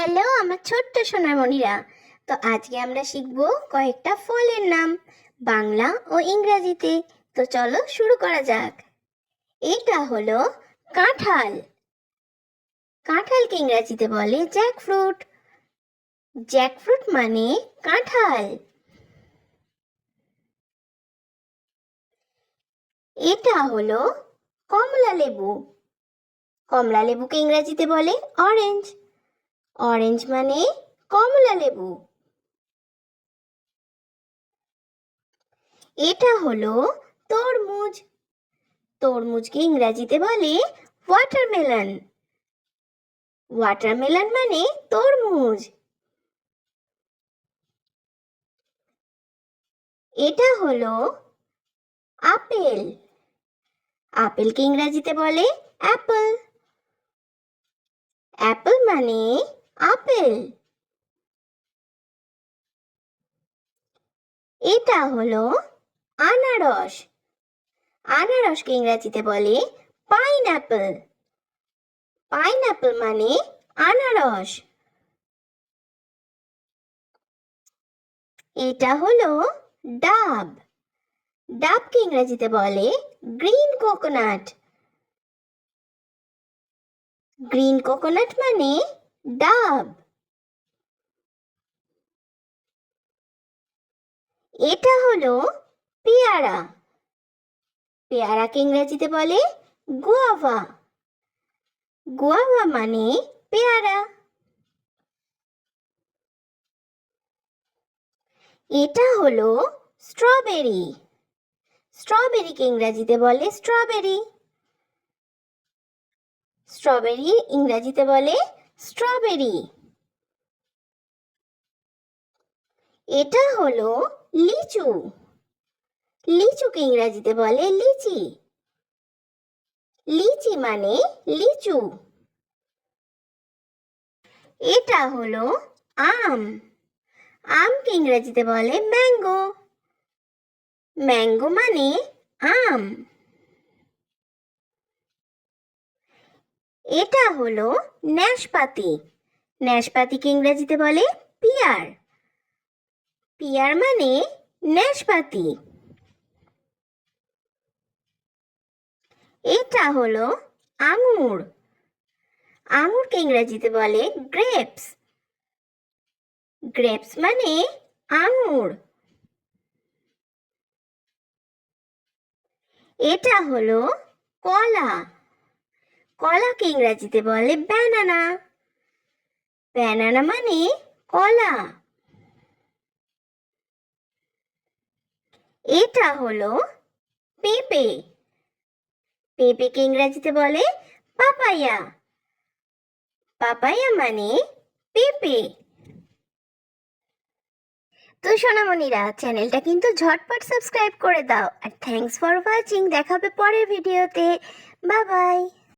Hello আমার ছোট্ট সোনামণিরা। তো আজকে আমরা শিখব কয়েকটা ফলের নাম বাংলা ও ইংরেজিতে। তো চলো শুরু করা যাক। এটা হলো কাঁঠাল। কাঁঠালকে ইংরেজিতে বলে জ্যাকফ্রুট। জ্যাকফ্রুট মানে কাঁঠাল। এটা হলো কমলা লেবু। কমলা লেবুকে ইংরেজিতে বলে অরেঞ্জ। অরেঞ্জ মানে কমলা লেবু। এটা হলো তরমুজ। তরমুজকে ইংরেজিতে বলে ওয়াটারমেলন। ওয়াটারমেলন মানে তরমুজ। এটা হলো আপেল। আপেলকে ইংরেজিতে বলে অ্যাপল। অ্যাপল মানে আপেল। এটা হলো আনারস। আনারসকে ইংরেজিতে বলে পাইনঅ্যাপল। পাইনঅ্যাপল মানে আনারস। এটা হলো ডাব। ডাবকে ইংরেজিতে বলে গ্রিন কোকোনাট। গ্রিন কোকোনাট মানে ডাব। এটা হলো পেয়ারা। পেয়ারাকে ইংরেজিতে বলে গুয়াভা। গুয়াভা মানে পেয়ারা। এটা হলো স্ট্রবেরি। স্ট্রবেরিকে ইংরেজিতে বলে স্ট্রবেরি। স্ট্রবেরি ইংরেজিতে বলে স্ট্রবেরি। এটা হলো লিচু। লিচুকে ইংরেজিতে বলে লিচি। লিচি মানে লিচু। এটা হলো আম। আমকে ইংরেজিতে বলে ম্যাঙ্গো। ম্যাঙ্গো মানে আম। এটা হলো নাশপাতি। নাশপাতিকে ইংরেজিতে বলে পিয়ার। পিয়ার মানে নাশপাতি। এটা হলো আঙুর। আঙুরকে ইংরেজিতে বলে গ্রেপস। গ্রেপস মানে আঙুর। এটা হলো কলা। কলাকে ইংরেজিতে বলে ব্যানানা। ব্যানানা মানে কলা। এটা হলো পেঁপে। পেঁপেকে ইংরেজিতে বলে পাপায়া। পাপায়া মানে পেঁপে। তো সোনামণিরা, চ্যানেলটা কিন্তু ঝটপট সাবস্ক্রাইব করে দাও। আর থ্যাঙ্কস ফর ওয়াচিং। দেখা হবে পরের ভিডিওতে। Bye bye.